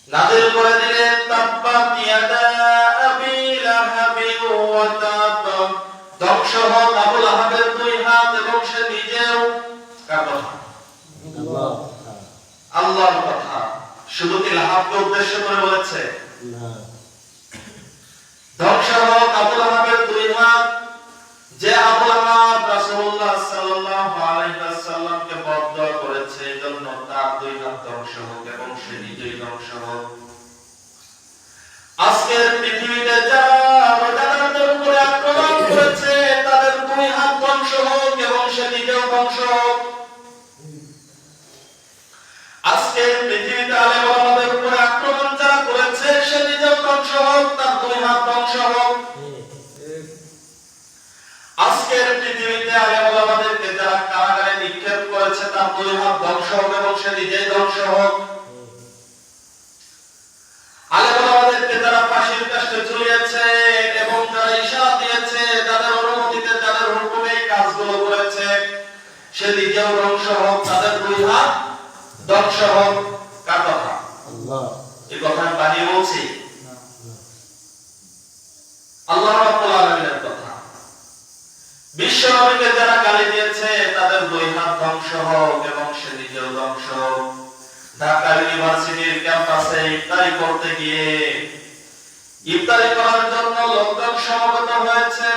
নাযিল করে দিলেন তাব্বাত ইয়াদা আবি লাহাবি ওয়া তাব, ধ্বংস হোক আবু লাহাবের দুই হাত এবং সে নিজেও। কার কথা? আল্লাহর কথা। শুধু কি লাহাবকে উদ্দেশ্য করে বলেছে? না। ধ্বংস হোক আবু লাহাবের দুই হাত, যে আবু লাহাব রাসূলুল্লাহ সাল্লাল্লাহু আলাইহি ওয়াসাল্লামকে বদদোয়া করেছে, এজন্য তার দুই হাত ধ্বংস হোক এবং সে নিজেই ধ্বংস হোক। আজকের পৃথিবীতে যারা রোজাদারদের উপরে আক্রমণ করেছে, তাদের দুই হাত ধ্বংস হোক এবং সে নিজেও ধ্বংস হোক। আজকের পৃথিবীতে আলেম ওলামাদের উপরে আক্রমণ যারা করেছে, সে নিজেও ধ্বংস হোক, তার দুই হাত ধ্বংস হোক। আজকের পৃথিবীতে আলেম ওলামাদেরকে যারা কারাগারে নিক্ষেপ করেছে, তার দুই হাত ধ্বংস হোক এবং সে নিজেই ধ্বংস হোক। আলেম ওলামাদেরকে যারা ফাঁসির কাস্টে ঝুলিয়েছে এবং যারা ইশারা দিয়েছে, যাদের অনুমতিতে যাদের হুকুমে এই কাজগুলো করেছে, সে নিজেও ধ্বংস হোক, তাদের দুই হাত ধ্বংস হোক। কার কথা? আল্লাহ। এই কথা আমি বানিয়ে বলছি? আল্লাহ রাব্বুল আলামিনের কথা। বিশ্ব নবীকে যারা গালি দিয়েছে, তাদের দুই হাত ধ্বংস হোক এবং সে নিজেও ধ্বংস হোক। ঢাকা ইউনিভার্সিটির ক্যাম্পাসে ইফতারি করতে গিয়ে ইফতারি করার জন্য লোকজন সমবেত হয়েছে,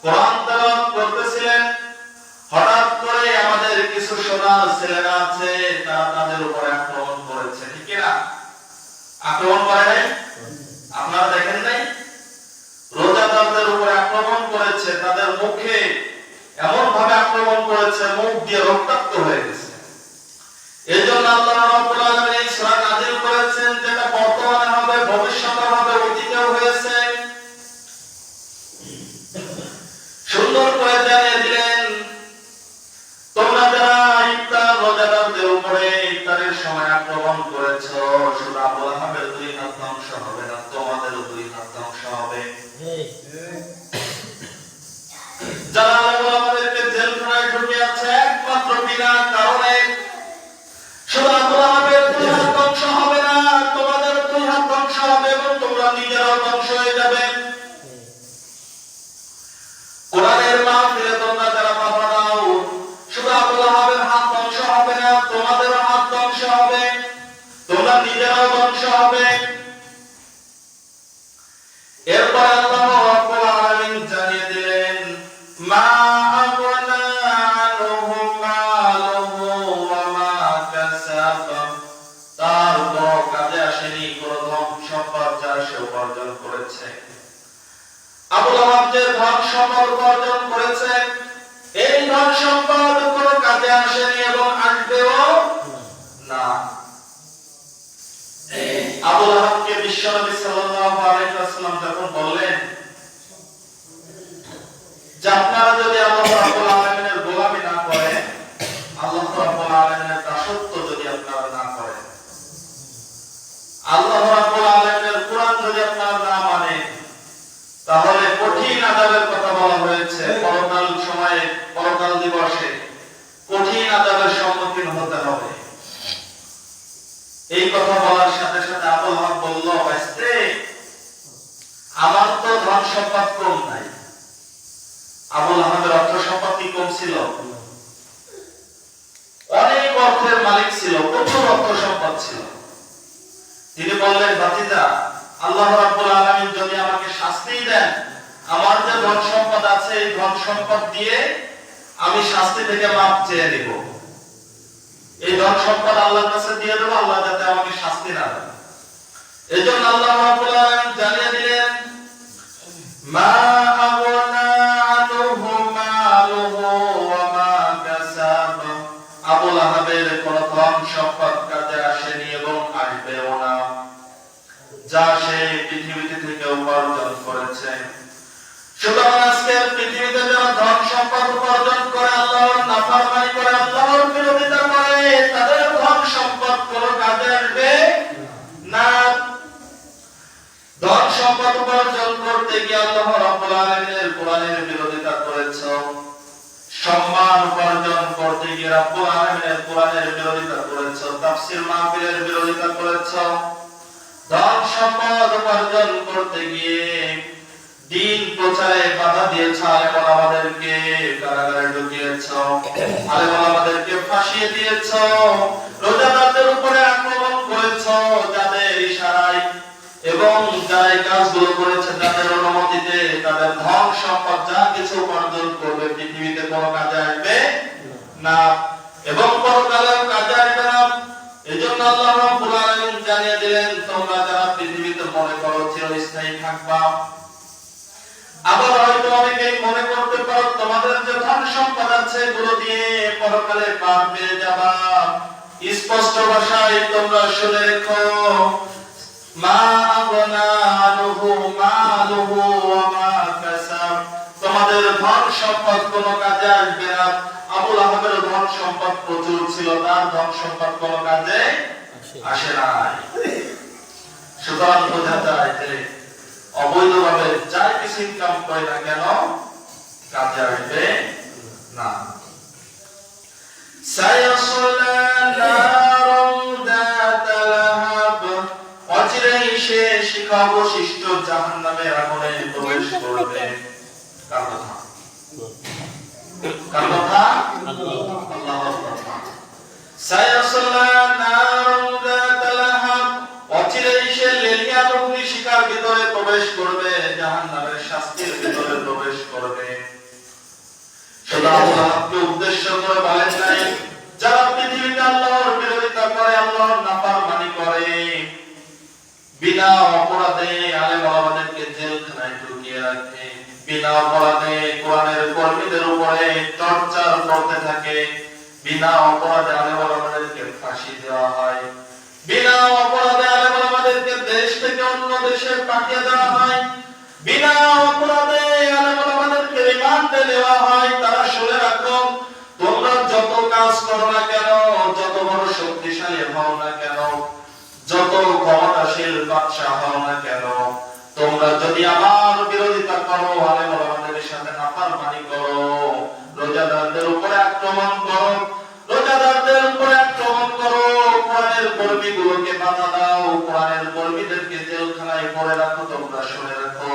কোরআন তেলাওয়াত করতেছিলেন। হঠাৎ করে আমাদের কিছু সোনার ছেলেরা আছে, তারা তাদের উপরে আক্রমণ করেছে। ঠিক না? আক্রমণ করে নাই? আপনারা দেখেন নাই? রোজাদারদের উপরে আক্রমণ করেছে, তাদের মুখে এমন ভাবে আক্রমণ করেছে, মুখ দিয়ে রক্তাক্ত হয়ে গেছে। এজন্য আল্লাহ রাব্বুল আলামিন এই সূরা নাযিল করেছেন, যেটা বর্তমানে হবে, ভবিষ্যতে হবে, অতীতেও হয়েছে। সুন্দর করে জানিয়ে দিলেন, তোমরা যারা ইফতার রোজাদারদের উপরে ইফতারের সময় আক্রমণ করেছো, শুধু আবু লাহাবের দুই হাত ধ্বংস হবে না, তোমাদেরও দুই হাত ধ্বংস হবে। যারা আমাদেরকে জেলখানায় ঢুকিয়েছে একমাত্র বিনা কারণে, শুধু আবু লাহাবের দুই হাত ধ্বংস হবে না, তোমাদের দুই হাত ধ্বংস হবে এবং তোমরা নিজেরাও ধ্বংস হয়ে যাবে। কোরআনের মাহফিলে তোমরা যারা বাধা দাও, শুধু আবু লাহাবের হাত ধ্বংস হবে না, তোমাদেরও হাত ধ্বংস হবে, তোমরা নিজেরাও ধ্বংস হবে। এরপর আল্লাহ রাব্বুল আলামিন জানিয়ে দিলেন, মা আগনা আনহু মালুহু ওয়া মা কাসাব, তার কোনো কাজে আসেনি কোনো ধন সম্পদ যা সে উপার্জন করেছে। আবু লাহাব যে ধন সম্পদ উপার্জন করেছে, এই ধন সম্পদ কোনো কাজে আসেনি এবং আসবেও না। আবু লাহাবকে বিশ্বনবী সাল্লাল্লাহু আলাইহি ওয়াসাল্লাম যখন বললেন যে আপনারা যদি আল্লাহ রাব্বুল আলামিনের গোলামি না করেন, আল্লাহ রাব্বুল আলামিনের দাসত্ব যদি আপনারা না করেন, আল্লাহ রাব্বুল আলামিনের কোরআন যদি আপনারা না মানেন, তাহলে কঠিন আযাবের কথা বলা হয়েছে। পরকাল সময়ে, পরকাল দিবসে কঠিন আযাবের সম্মুখীন হতে হবে। এই কথা বলার সাথে সাথে আবু লাহাব বলল, ভাইস্তে, আমার তো ধন সম্পদ কম নাই। আবু লাহাবের অর্থ সম্পদ কি কম ছিল? অনেক অর্থের মালিক ছিল, প্রচুর অর্থ সম্পদ ছিল। তিনি বললেন, ভাতিজা, আল্লাহ রাব্বুল আলামিন যদি আমাকে শাস্তি দেন, আমার যে ধন সম্পদ আছে, এই ধন সম্পদ দিয়ে আমি শাস্তি থেকে মাপ চেয়ে নিব। এই ধন সম্পদ আল্লাহর কাছে দিয়ে দেব, আল্লাহ যাতে আমাকে শাস্তি না দেন। এজন্য আল্লাহ রাব্বুল আলামিন জানিয়ে দিলেন, মা আগনা আনহু মালুহু ওয়া মা কাসাব, আবু লাহাবের কোন ধন সম্পদ কাজে আসেনি এবং আসবেও না, যা সে পৃথিবীতে থেকে উপার্জন করেছে। সুতরাং আজকে পৃথিবীতে যারা ধন সম্পদ উপার্জন করে, আল্লাহর নাফরমানি করে, আল্লাহর বিরোধিতা করে, তাদের ধন সম্পদ কোনো কাজে আসবে না। ধন সম্পদ উপার্জন করতে গিয়ে আল্লাহ রাব্বুল আলামিনের কোরআনের বিরোধিতা করেছো, সম্মান উপার্জন করতে গিয়ে রাব্বুল আলামিনের কোরআনের বিরোধিতা করেছো, তাফসীর মাহফিলের বিরোধিতা করেছো, ধন সম্পদ উপার্জন করতে গিয়ে দিন প্রচারে বাধা দিয়েছ, আলেম ওলামাদেরকে কারাগারে ঢুকিয়েছ, আলেম ওলামাদেরকে ফাঁসিয়ে দিয়েছ, রোজাদারদের উপরে আক্রমণ করেছ যাদের ইশারায়, এবং যারা এই কাজগুলো করেছে তাদের অনুমতিতে তাদের ধন সম্পদ যা কিছু উপার্জন করবে পৃথিবীতে কোনো কাজে আসবে না এবং পরকালেও কাজে আসবে না। এজন্য আল্লাহ রাব্বুল আলামিন জানিয়ে দিলেন, তোমরা যারা পৃথিবীতে মনে করো চিরস্থায়ী থাকবা, আবার হয়তো অনেকেই মনে করতে পারো তোমাদের যে ধন সম্পদ আছে এগুলো দিয়ে পরকালে পার পেয়ে যাবা। স্পষ্ট ভাষায় তোমরা শুনে রেখো, মা আগনা আনহু মালুহু ওয়া মা কাসাব, তোমাদের ধন সম্পদ কোনো কাজে আসবে না। আবুল আহমের ধন সম্পদ প্রচুর ছিল, তার ধন সম্পদ কোনো কাজে আসে নাই। সুতরাং বোঝা যায় যে অবৈধভাবে যা কিছু ইনকাম করে না কেন কাজে আসবে না। সায়াসলা নারুন যাতা লাহাব, অচিরেই সে শিখা অবশিষ্ট জাহান্নামের আগুনে প্রবেশ করবে। কার কথা? কার কথা? আল্লাহর কথা। সায়াসলা নারুন যাতা লাহাব, অচিরেই সে লেলিহান অগ্নিশিখার ভিতরে প্রবেশ করবে, জাহান্নামের শাস্তির ভিতরে প্রবেশ করবে। সেটা আল্লাহকে উদ্দেশ্য করে বলেন নাই, যারা পৃথিবীতে আল্লাহর বিরোধিতা করে, আল্লাহর নাফরমানি করে, বিনা অপরাধে আলেম ওলামাদেরকে জেলখানায় ঢুকিয়ে রাখে, বিনা অপরাধে কোরআনের কর্মীদের উপরে টর্চার করতে থাকে, বিনা অপরাধে আলেম ওলামাদেরকে ফাঁসি দেওয়া হয়, বিনা অপরাধে আলেম ওলামাদেরকে দেশ থেকে অন্য দেশে পাঠিয়ে দেওয়া হয়, বিনা অপরাধে আলেম ওলামাদেরকে রিমান্ডে নেওয়া হয়। তারা শুনে রাখো, তোমরা যত কাজ করো না কেন, যত বড় শক্তিশালী হও না কেন, যত ক্ষমতাশীল বাদশা হও না কেন, তোমরা যদি আমার বিরোধিতা করো, আলেম ওলামাদের সাথে নাফরমানি করো, রোজাদারদের উপরে আক্রমণ করো, রোজাদারদের উপরে আক্রমণ করো, কোরআনের কর্মীগুলোকে বাধা দাও, কোরআনের কর্মীদেরকে জেলখানায় পড়ে রাখো, তোমরা শুনে রাখো,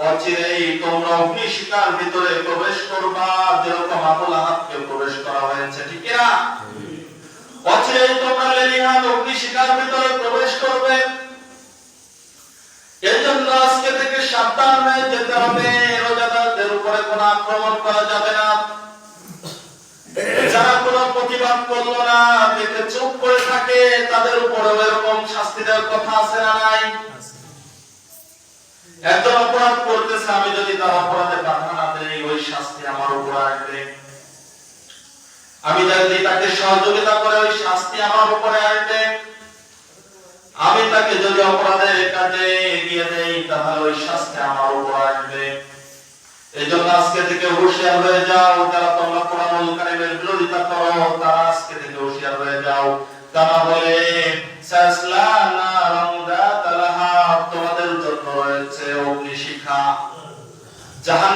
অচিরেই তোমরা অগ্নিশিখার ভিতরে প্রবেশ করবা, যেরকম আবুল আহাবকে প্রবেশ করা হয়েছে। ঠিক না? অচিরেই তোমরা লেলিহান অগ্নিশিখার ভিতরে প্রবেশ করবে। এই জন্য আজকে থেকে সাবধান হয়ে যেতে হবে, রোজাদারদের উপরে কোনো আক্রমণ করা যাবে না। যারা কোনো প্রতিবাদ করলো না, দেখে চুপ করে থাকে, তাদের উপরে এরকম শাস্তি দেওয়ার কথা আছে না নাই? একজন অপরাধ করতেছে, আমি যদি তার অপরাধে বাধা না দেই, ওই শাস্তি আমার উপর আসবে। আমি যদি তাকে সহযোগিতা করে, ওই শাস্তি আমার উপরে আসবে। আমি তাকে যদি অপরাধের কাজে এগিয়ে দেই, তাহলে ওই শাস্তি আমার উপর আসবে। এই জন্য আজকে থেকে হুঁশিয়ার হয়ে যাও, যারা তোমরা কোরআনুল কারীমের বিরোধিতা করো, তারা আজকে থেকে হুঁশিয়ার হয়ে যাও। তা না হলে সায়াসলা নারুন যাতা লাহাব, তোমাদের জন্য রয়েছে অগ্নিশিখা, জাহান্নাম।